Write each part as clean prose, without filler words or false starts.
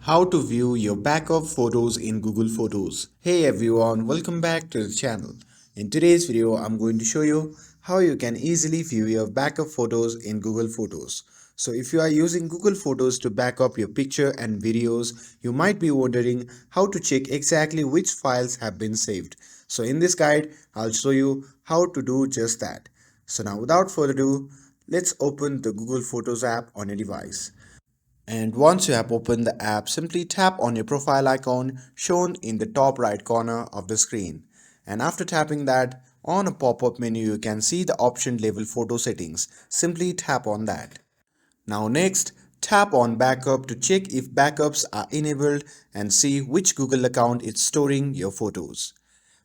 How to view your backup photos in Google Photos. Hey everyone, welcome back to the channel. In today's video, I'm going to show you how you can easily view your backup photos in Google Photos. So if you are using Google Photos to back up your picture and videos, you might be wondering how to check exactly which files have been saved. So in this guide, I'll show you how to do just that. So now without further ado, let's open the Google Photos app on your device. And once you have opened the app, simply tap on your profile icon shown in the top right corner of the screen. And after tapping that, on a pop-up menu you can see the option label photo settings. Simply tap on that. Now next, tap on backup to check if backups are enabled and see which Google account is storing your photos.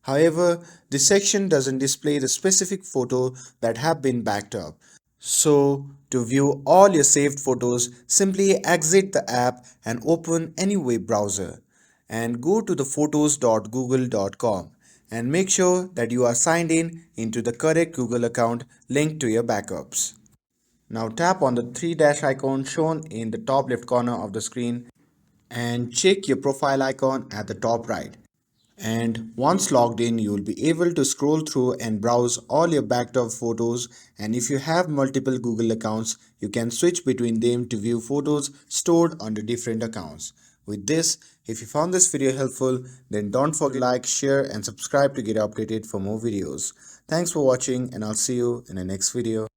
However, this section doesn't display the specific photo that have been backed up. So, to view all your saved photos, simply exit the app and open any web browser and go to the photos.google.com and make sure that you are signed in into the correct Google account linked to your backups. Now tap on the three dash icon shown in the top left corner of the screen and check your profile icon at the top right. And once logged in, you will be able to scroll through and browse all your backed up photos. And if you have multiple Google accounts, you can switch between them to view photos stored under different accounts. With this, if you found this video helpful, then don't forget to like, share and subscribe to get updated for more videos. Thanks for watching and I'll see you in the next video.